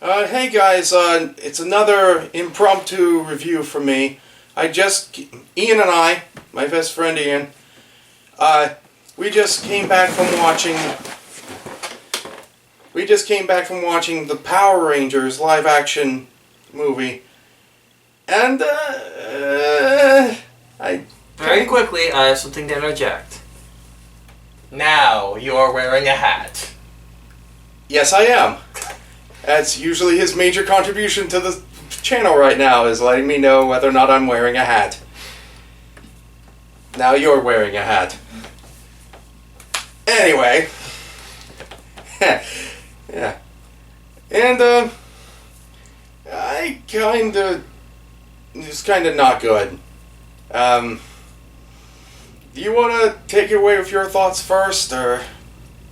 Hey guys, it's another impromptu review from me. Ian and I, my best friend Ian, we just came back from watching the Power Rangers live action movie. And, Very quickly, I have something to interject. Now, you're wearing a hat. Yes, I am. That's usually his major contribution to the channel right now, is letting me know whether or not I'm wearing a hat. Now you're wearing a hat. Anyway. Yeah. And, it's kinda not good. Do you wanna take it away with your thoughts first, or?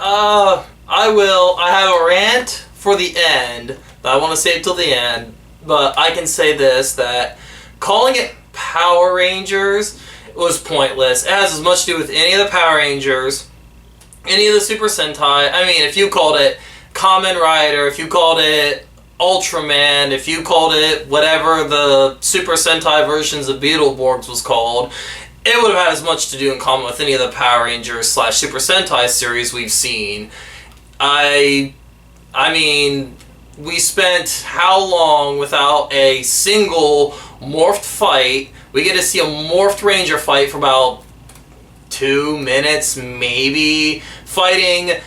I will. I have a rant for the end, but I want to save till the end. But I can say this, that calling it Power Rangers was pointless. It has as much to do with any of the Power Rangers, any of the Super Sentai. I mean, if you called it Kamen Rider, if you called it Ultraman, if you called it whatever the Super Sentai versions of Beetleborgs was called, it would have had as much to do in common with any of the Power Rangers / Super Sentai series we've seen. I mean, we spent how long without a single morphed fight? We get to see a morphed Ranger fight for about 2 minutes, maybe, fighting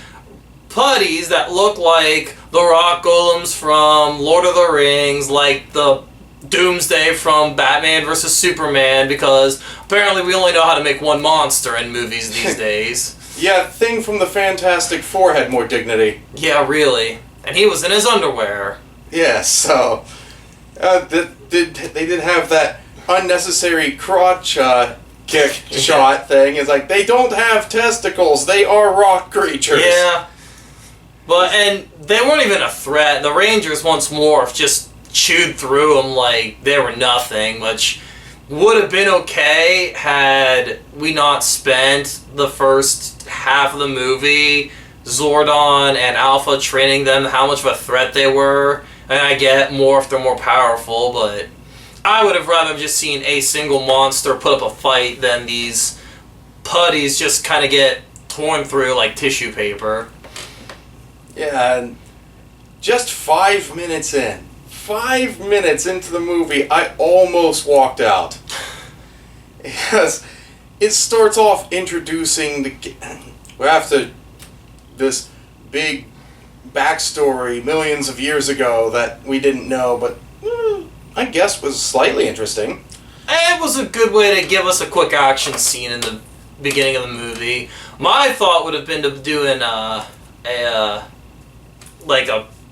putties that look like the rock golems from Lord of the Rings, like the Doomsday from Batman vs. Superman, because apparently we only know how to make one monster in movies these days. Yeah, the thing from the Fantastic Four had more dignity. Yeah, really. And he was in his underwear. Yeah, so they did have that unnecessary crotch kick shot thing. It's like, they don't have testicles, they are rock creatures. Yeah. And they weren't even a threat. The Rangers, once more, just chewed through them like they were nothing, which would have been okay had we not spent the first half of the movie Zordon and Alpha training them how much of a threat they were. And I get morphed or more powerful, but I would have rather just seen a single monster put up a fight than these putties just kind of get torn through like tissue paper. Yeah, and just 5 minutes into the movie, I almost walked out. Because it starts off introducing after this big backstory millions of years ago that we didn't know, but I guess was slightly interesting. It was a good way to give us a quick action scene in the beginning of the movie. My thought would have been to do a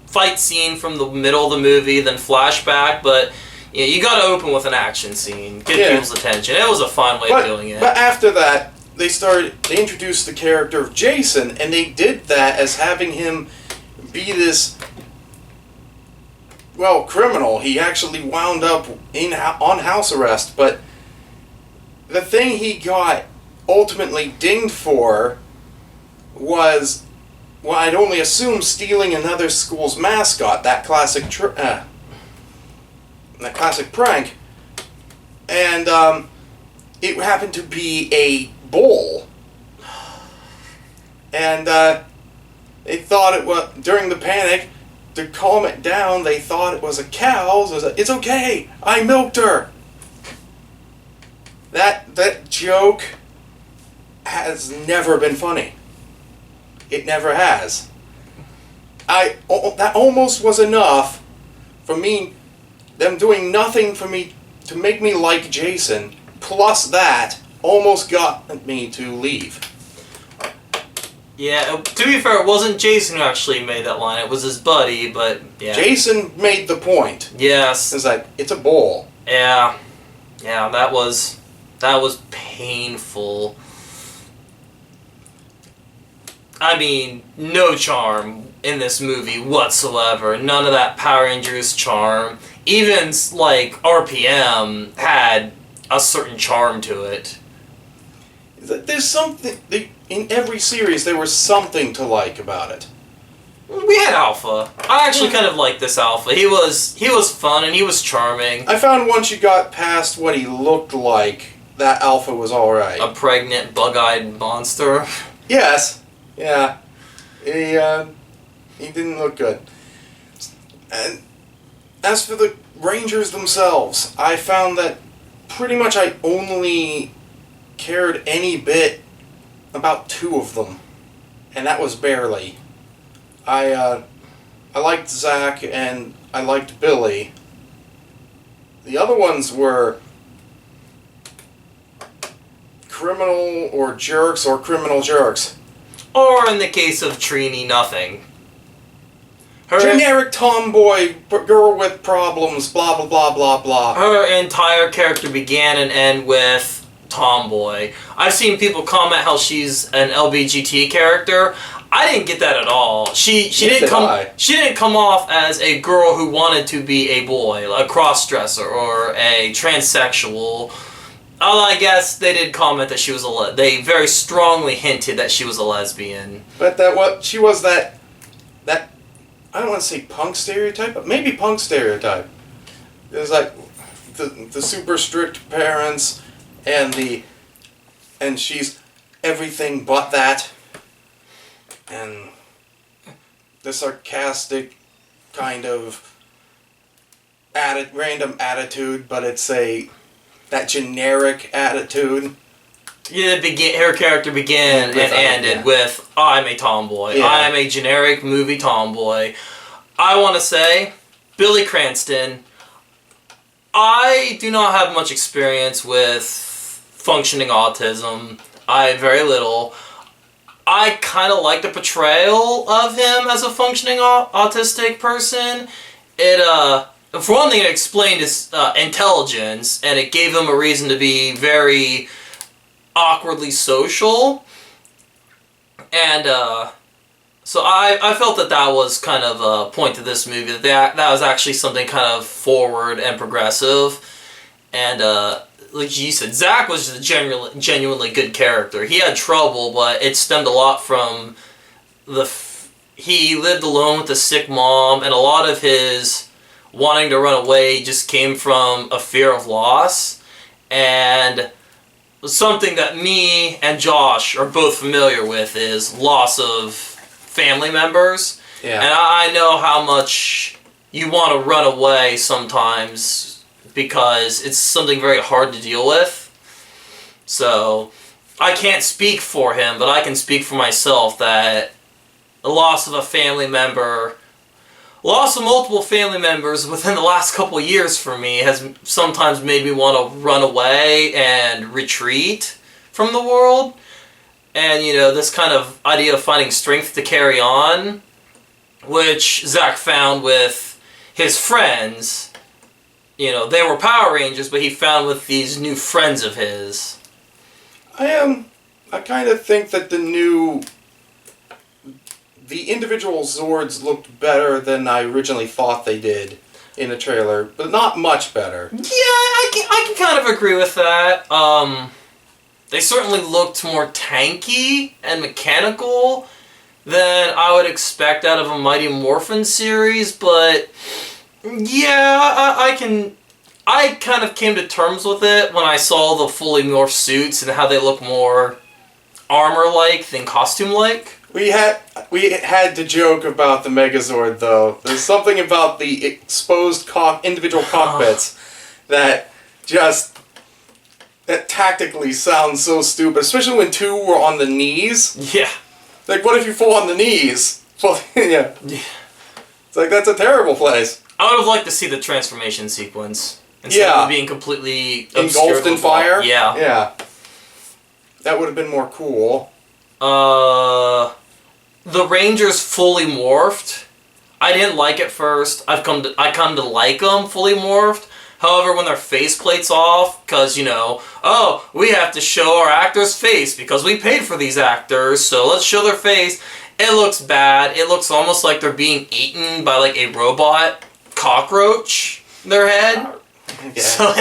fight scene from the middle of the movie, then flashback, but yeah, you gotta open with an action scene, get people's attention. It was a fun way of doing it. But after that, they introduced the character of Jason, and they did that as having him be this, criminal. He actually wound up on house arrest, but the thing he got ultimately dinged for was, I'd only assume stealing another school's mascot, that classic prank, and it happened to be a bull, and they thought it was, during the panic, to calm it down, they thought it was a cow, so it's okay, I milked her. That joke has never been funny. It never has. That almost was enough for me, them doing nothing for me to make me like Jason, plus that almost got me to leave. Yeah, to be fair, it wasn't Jason who actually made that line, it was his buddy, but yeah. Jason made the point. Yes. It's like, it's a bull. Yeah. Yeah, that was painful. I mean, no charm in this movie whatsoever. None of that Power Rangers charm. Even, RPM had a certain charm to it. There's something, in every series there was something to like about it. We had Alpha. I actually kind of liked this Alpha. He was fun and he was charming. I found once you got past what he looked like, that Alpha was alright. A pregnant, bug-eyed monster. Yes. Yeah. He didn't look good. And as for the Rangers themselves, I found that pretty much I only cared any bit about 2 of them. And that was barely. I liked Zach and I liked Billy. The other ones were criminal or jerks or criminal jerks. Or in the case of Trini, nothing. Generic tomboy girl with problems, blah blah blah blah blah. Her entire character began and end with tomboy. I've seen people comment how she's an LBGT character. I didn't get that at all. She didn't come off as a girl who wanted to be a boy, a cross-dresser or a transsexual. Although I guess they did comment that she was they very strongly hinted that she was a lesbian. But she was that I don't want to say punk stereotype, but maybe punk stereotype. It was like the super strict parents and she's everything but that. And the sarcastic kind of random attitude, but it's that generic attitude. Yeah, her character began and ended with, I'm a tomboy. Yeah. I'm a generic movie tomboy. I want to say, Billy Cranston, I do not have much experience with functioning autism. Very little. I kind of like the portrayal of him as a functioning autistic person. For one thing, it explained his intelligence, and it gave him a reason to be very awkwardly social. And so I felt that was kind of a point to this movie, that was actually something kind of forward and progressive. And like you said, Zach was just a genuinely good character. He had trouble, but it stemmed a lot from he lived alone with a sick mom, and a lot of his wanting to run away just came from a fear of loss. And something that me and Josh are both familiar with is loss of family members. Yeah. And I know how much you want to run away sometimes because it's something very hard to deal with. So I can't speak for him, but I can speak for myself that the loss of a family member, loss of multiple family members within the last couple of years for me has sometimes made me want to run away and retreat from the world. And, this kind of idea of finding strength to carry on, which Zach found with his friends. They were Power Rangers, but he found with these new friends of his. I kind of think that the individual Zords looked better than I originally thought they did in the trailer, but not much better. Yeah, I can kind of agree with that. They certainly looked more tanky and mechanical than I would expect out of a Mighty Morphin series, but yeah, I kind of came to terms with it when I saw the fully morphed suits and how they look more armor-like than costume-like. We had to joke about the Megazord, though. There's something about the exposed individual cockpits that tactically sounds so stupid, especially when 2 were on the knees. Yeah. Like, what if you fall on the knees? Well, yeah. It's like, that's a terrible place. I would have liked to see the transformation sequence. Instead of being completely engulfed in fire? Yeah. Yeah. That would have been more cool. The Rangers fully morphed. I didn't like it first. I come to like them fully morphed. However, when their faceplate's off, because, we have to show our actor's face because we paid for these actors, so let's show their face. It looks bad. It looks almost like they're being eaten by, like, a robot goldroach in their head. Yeah. So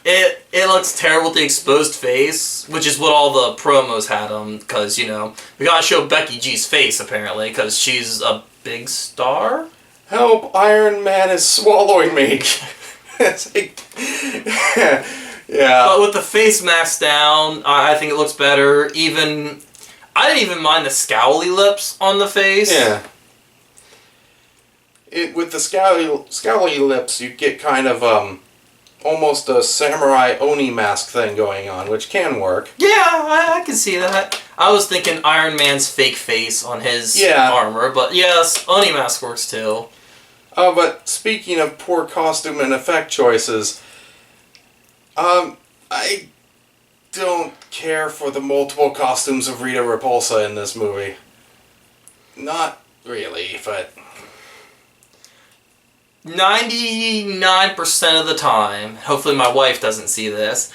it looks terrible with the exposed face, which is what all the promos had them, because, we gotta show Becky G's face, apparently, because she's a big star. Help, Iron Man is swallowing me. It's like, yeah. But with the face mask down, I think it looks better. I didn't even mind the scowly lips on the face. Yeah. With the scowly lips, you get kind of almost a samurai Oni mask thing going on, which can work. Yeah, I can see that. I was thinking Iron Man's fake face on his armor, but yes, Oni mask works too. But speaking of poor costume and effect choices, I don't care for the multiple costumes of Rita Repulsa in this movie. Not really, but 99% of the time, hopefully my wife doesn't see this,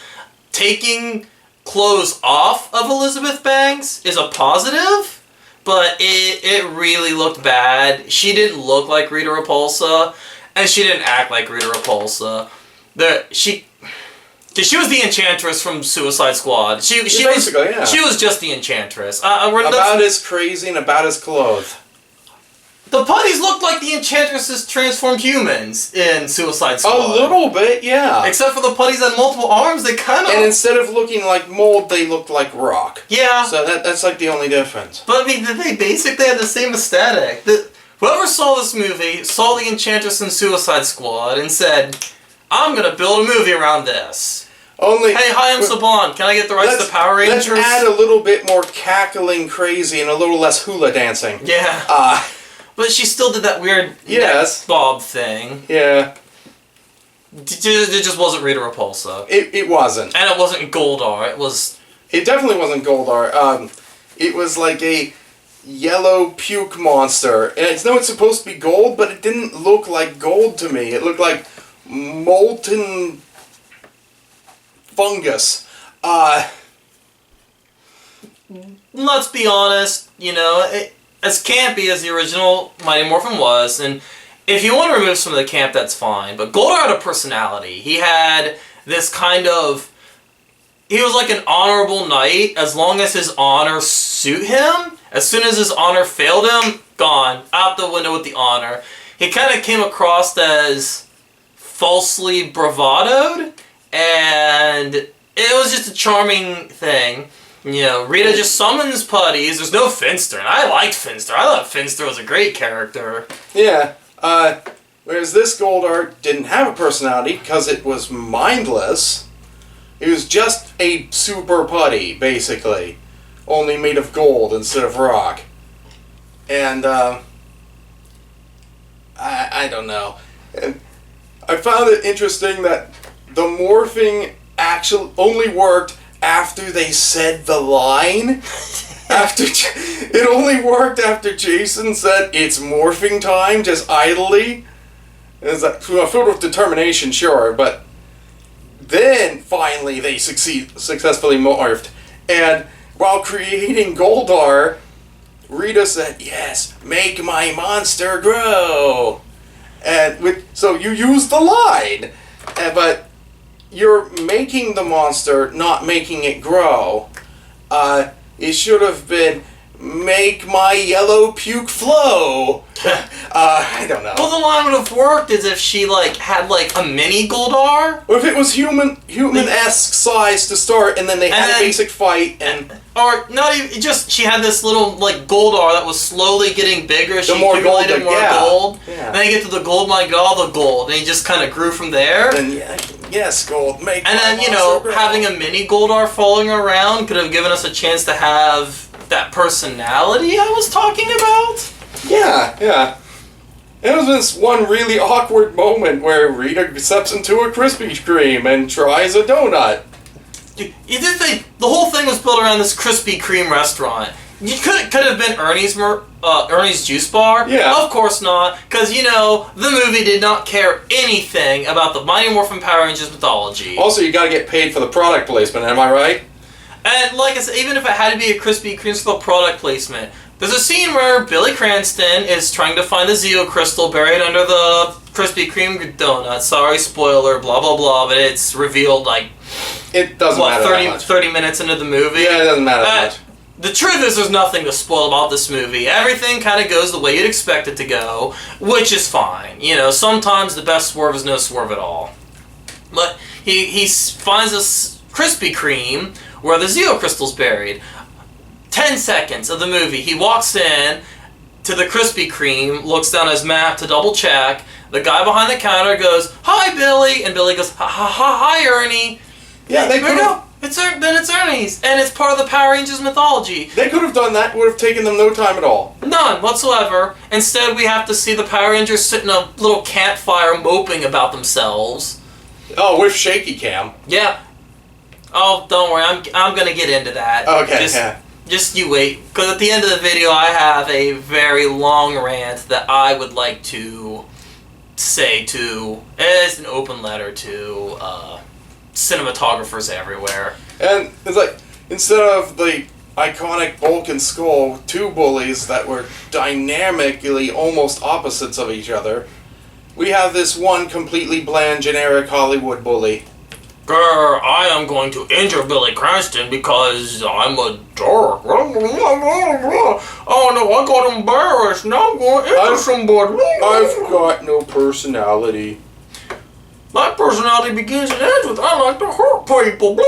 taking clothes off of Elizabeth Banks is a positive, but it really looked bad. She didn't look like Rita Repulsa, and she didn't act like Rita Repulsa. She was the Enchantress from Suicide Squad. She was just the Enchantress. About as crazy and about as clothed. The putties looked like the Enchantress's transformed humans in Suicide Squad. A little bit, yeah. Except for the putties had multiple arms, they kind of... And instead of looking like mold, they looked like rock. Yeah. So that's like the only difference. But I mean, they basically had the same aesthetic. Whoever saw this movie, saw the Enchantress in Suicide Squad, and said, I'm gonna build a movie around this. Hey, hi, I'm Saban. Can I get the rights to Power Rangers? Let's add a little bit more cackling crazy and a little less hula dancing. Yeah. But she still did that weird neck bob thing. Yeah. It just wasn't Rita Repulsa. It wasn't. And it wasn't Goldar. It definitely wasn't Goldar. It was like a yellow puke monster. And it's supposed to be gold, but it didn't look like gold to me. It looked like molten fungus. Let's be honest, as campy as the original Mighty Morphin was, and if you want to remove some of the camp, that's fine, but Goldar had a personality. He had this kind of... He was like an honorable knight, as long as his honor suit him. As soon as his honor failed him, gone. Out the window with the honor. He kind of came across as falsely bravadoed, and it was just a charming thing. Rita just summons putties. There's no Finster, and I liked Finster. I thought Finster was a great character. Yeah, whereas this Goldar didn't have a personality because it was mindless. It was just a super putty, basically. Only made of gold instead of rock. And, I don't know. And I found it interesting that the morphing actually only worked after they said the line. It only worked after Jason said, "It's morphing time," just idly. It's like, filled with determination, sure, but then finally they successfully morphed. And while creating Goldar, Rita said, "Yes, make my monster grow." And so you use the line, but you're making the monster, not making it grow. It should have been, "Make my yellow puke flow." I don't know. Well, the line would have worked as if she had a mini Goldar. Or if it was human-esque size to start, and then they had a basic fight, or not even, just she had this little Goldar that was slowly getting bigger as she accumulated more gold. Yeah. Then you get to the gold, my god, all the gold, and he just kind of grew from there. And yes, gold, make. And then having a mini Goldar following around could have given us a chance to have that personality I was talking about. Yeah. It was this one really awkward moment where Rita steps into a Krispy Kreme and tries a donut. You did think the whole thing was built around this Krispy Kreme restaurant. You could have been Ernie's Juice Bar. Yeah. Of course not, because the movie did not care anything about the Mighty Morphin Power Rangers mythology. Also, you gotta get paid for the product placement. Am I right? And like I said, even if it had to be a Krispy Kreme for the product placement, there's a scene where Billy Cranston is trying to find the Zeo Crystal buried under the Krispy Kreme donut. Sorry, spoiler, blah blah blah, but it's revealed it doesn't matter that much. 30 minutes into the movie. Yeah, it doesn't matter that much. the truth is there's nothing to spoil about this movie. Everything kind of goes the way you'd expect it to go, which is fine. You know, sometimes the best swerve is no swerve at all. But he finds this Krispy Kreme where the Zeo Crystal's buried. 10 seconds of the movie, he walks in to the Krispy Kreme, looks down his map to double check. The guy behind the counter goes, "Hi, Billy," and Billy goes, "Hi, Ernie." Yeah, they could have. It's Ernie's, and it's part of the Power Rangers mythology. They could have done that. Would have taken them no time at all. None whatsoever. Instead, we have to see the Power Rangers sit in a little campfire moping about themselves. Oh, with shaky cam. Yeah. Oh, don't worry. I'm gonna get into that. Okay. Just you wait, because at the end of the video, I have a very long rant that I would like to say to, as an open letter to cinematographers everywhere. And it's like, instead of the iconic Bulk and Skull, two bullies that were dynamically almost opposites of each other, we have this one completely bland, generic Hollywood bully. Grr, I am going to injure Billy Cranston because I'm a dork. Oh no, I got embarrassed. Now I'm going to injure somebody. I've got no personality. My personality begins and ends with I like to hurt people. I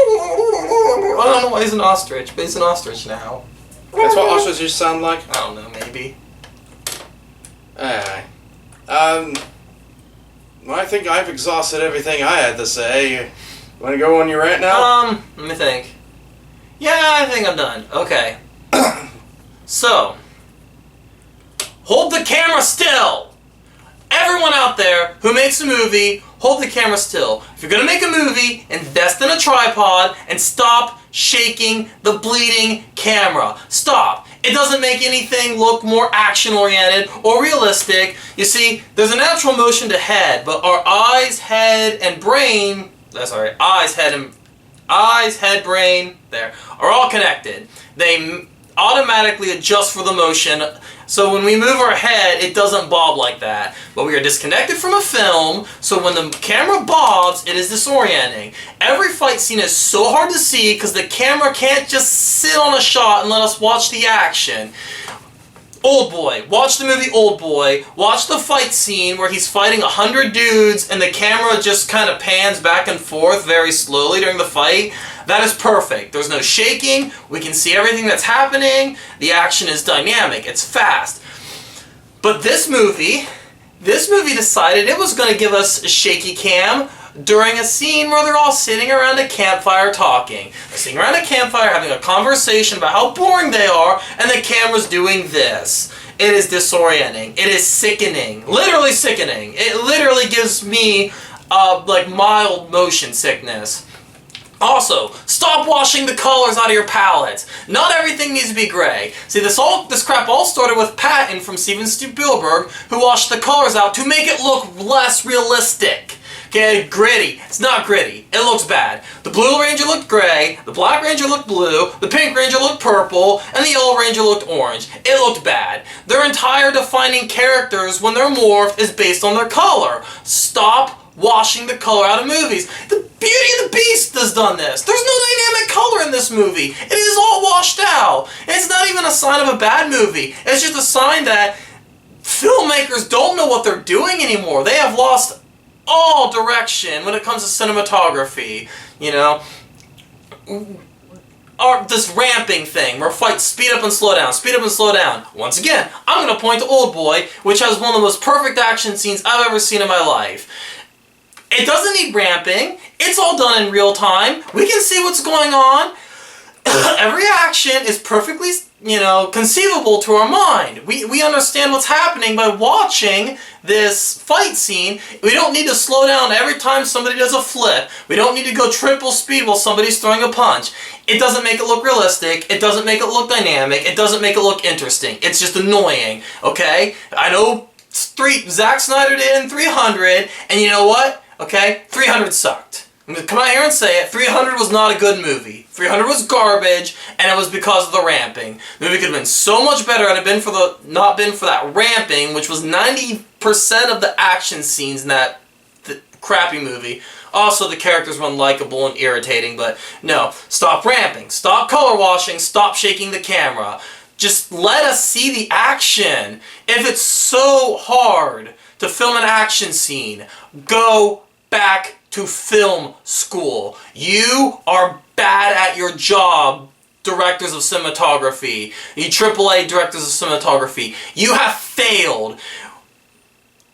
don't know why he's an ostrich, but he's an ostrich now. That's what ostriches sound like? I don't know, maybe. Alright. I think I've exhausted everything I had to say. Want to go on your rant now? Let me think. Yeah, I think I'm done. Okay. So, hold the camera still! Everyone out there who makes a movie, hold the camera still. If you're gonna make a movie, invest in a tripod and stop shaking the bleeding camera. Stop. It doesn't make anything look more action-oriented or realistic. You see, there's a natural motion to head, but our eyes, head, and brain... eyes, head, brain, there, are all connected. They automatically adjust for the motion, so when we move our head, it doesn't bob like that. But we are disconnected from a film, so when the camera bobs, it is disorienting. Every fight scene is so hard to see because the camera can't just sit on a shot and let us watch the action. Old Boy. Watch the movie Old Boy. Watch the fight scene where he's fighting 100 dudes and the camera just kind of pans back and forth very slowly during the fight. That is perfect. There's no shaking. We can see everything that's happening. The action is dynamic. It's fast. But this movie decided it was going to give us a shaky cam during a scene where they're all sitting around a campfire talking. They're sitting around a campfire having a conversation about how boring they are, and the camera's doing this. It is disorienting. It is sickening. Literally sickening. It literally gives me, mild motion sickness. Also, stop washing the colors out of your palettes. Not everything needs to be gray. See, this crap all started with Patton from Steven Spielberg, who washed the colors out to make it look less realistic. Okay, gritty. It's not gritty. It looks bad. The Blue Ranger looked gray, the Black Ranger looked blue, the Pink Ranger looked purple, and the Yellow Ranger looked orange. It looked bad. Their entire defining characters when they're morphed is based on their color. Stop washing the color out of movies. The Beauty and the Beast has done this. There's no dynamic color in this movie. It is all washed out. It's not even a sign of a bad movie. It's just a sign that filmmakers don't know what they're doing anymore. They have lost all direction when it comes to cinematography, you know. This ramping thing, where fights speed up and slow down, speed up and slow down. Once again, I'm going to point to Old Boy, which has one of the most perfect action scenes I've ever seen in my life. It doesn't need ramping. It's all done in real time. We can see what's going on. Every action is perfectly, conceivable to our mind. We understand what's happening by watching this fight scene. We don't need to slow down every time somebody does a flip. We don't need to go triple speed while somebody's throwing a punch. It doesn't make it look realistic. It doesn't make it look dynamic. It doesn't make it look interesting. It's just annoying, okay? I know Zack Snyder did in 300, and you know what? Okay? 300 sucked. I'm going to come out here and say it. 300 was not a good movie. 300 was garbage, and it was because of the ramping. The movie could have been so much better had it not been for that ramping, which was 90% of the action scenes in that crappy movie. Also, the characters were unlikable and irritating, but no. Stop ramping. Stop color washing. Stop shaking the camera. Just let us see the action. If it's so hard to film an action scene, go back to film school. You are bad at your job, directors of cinematography. You AAA directors of cinematography. You have failed.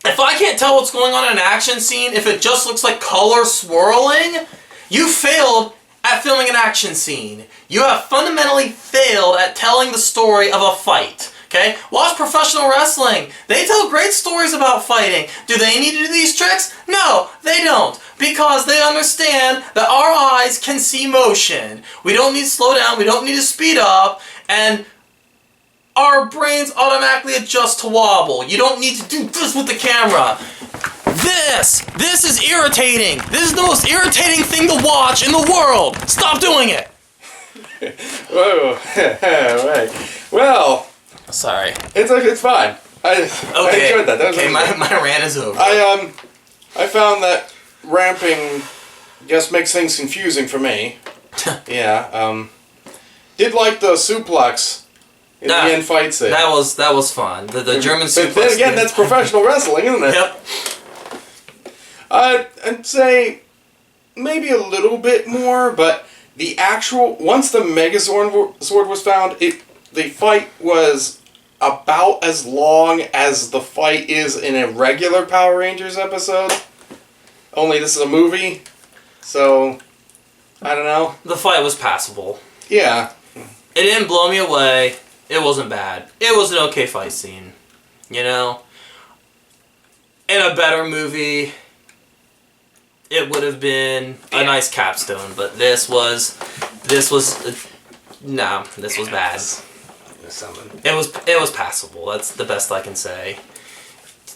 If I can't tell what's going on in an action scene, if it just looks like color swirling, you failed at filming an action scene. You have fundamentally failed at telling the story of a fight. Okay? Watch professional wrestling. They tell great stories about fighting. Do they need to do these tricks? No, they don't. Because they understand that our eyes can see motion. We don't need to slow down. We don't need to speed up. And our brains automatically adjust to wobble. You don't need to do this with the camera. This is irritating. This is the most irritating thing to watch in the world. Stop doing it. Whoa. Right. Well, sorry. It's fine. I enjoyed that. That was okay, my rant is over. I found that ramping just makes things confusing for me. Yeah. Did like the suplex in the end fight scene. That was fun. The German suplex. But then again, that's professional wrestling, isn't it? Yep. I'd say maybe a little bit more, but the actual once the Megazord sword was found, the fight was about as long as the fight is in a regular Power Rangers episode. Only this is a movie, so I don't know. The fight was passable. Yeah. It didn't blow me away. It wasn't bad. It was an okay fight scene. You know? In a better movie, it would have been a nice capstone, but this was bad. It was passable. That's the best I can say.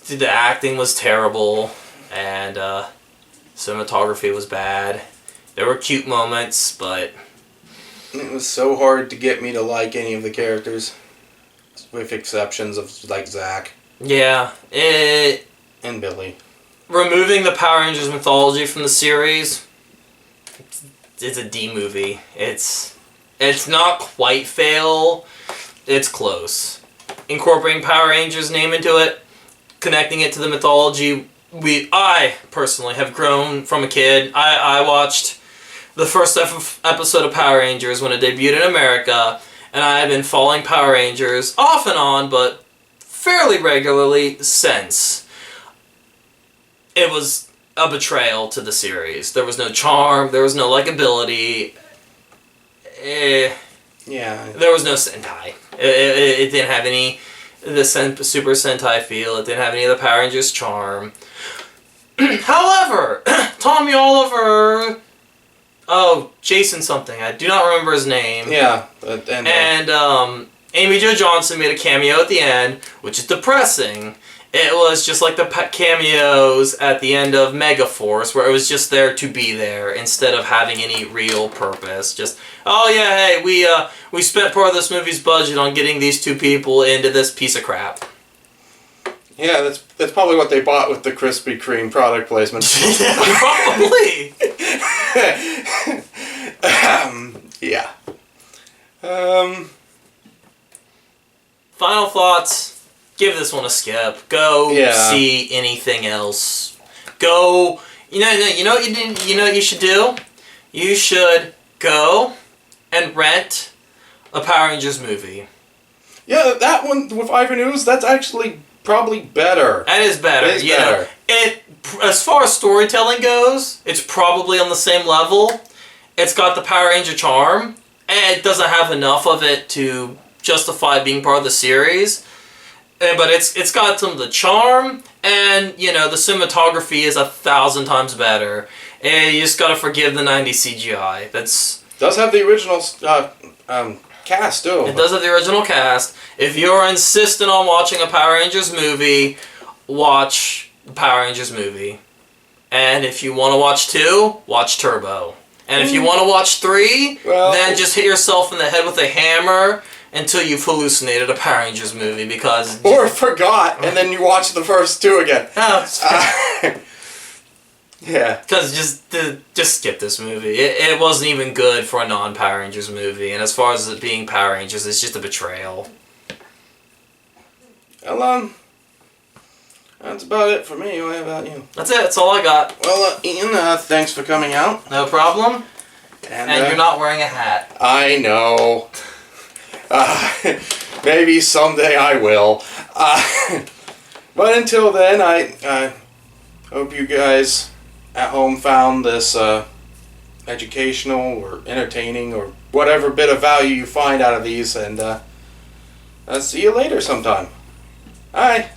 The acting was terrible, and cinematography was bad. There were cute moments, but it was so hard to get me to like any of the characters, with exceptions of like Zach. Yeah, and Billy. Removing the Power Rangers mythology from the series, it's a D movie. It's not quite fail. It's close. Incorporating Power Rangers name into it, connecting it to the mythology. I personally have grown from a kid. I watched the first episode of Power Rangers when it debuted in America, and I have been following Power Rangers off and on, but fairly regularly since. It was a betrayal to the series. There was no charm. There was no likability. Yeah. There was no Sentai. It didn't have any the Super Sentai feel. It didn't have any of the Power Rangers charm. However, Tommy Oliver, Jason something. I do not remember his name. Yeah. And Amy Jo Johnson made a cameo at the end, which is depressing. It was just like the cameos at the end of Megaforce, where it was just there to be there instead of having any real purpose. Just, oh yeah, hey, we spent part of this movie's budget on getting these two people into this piece of crap. Yeah, that's probably what they bought with the Krispy Kreme product placement. Probably. Yeah. Final thoughts. Give this one a skip. Go see anything else. Go. You know what you should do? You should go and rent a Power Rangers movie. Yeah, that one with Ivan Ooze, that's actually probably better. That is better. It is better. As far as storytelling goes, it's probably on the same level. It's got the Power Ranger charm, and it doesn't have enough of it to justify being part of the series. But it's got some of the charm, and the cinematography is 1,000 times better. And you just gotta forgive the 90s CGI. Does have the original cast too. It does have the original cast. If you're insistent on watching a Power Rangers movie, watch the Power Rangers movie. And if you want to watch 2, watch Turbo. And if you want to watch 3, then just hit yourself in the head with a hammer until you've hallucinated a Power Rangers movie, because... Or forgot, and then you watch the first 2 again. Yeah. Because just skip this movie. It wasn't even good for a non-Power Rangers movie, and as far as it being Power Rangers, it's just a betrayal. Well, that's about it for me. What about you? That's it. That's all I got. Well, Ian, thanks for coming out. No problem. And you're not wearing a hat. I know. Maybe someday I will. But until then, I hope you guys at home found this educational or entertaining or whatever bit of value you find out of these. And I'll see you later sometime. Bye.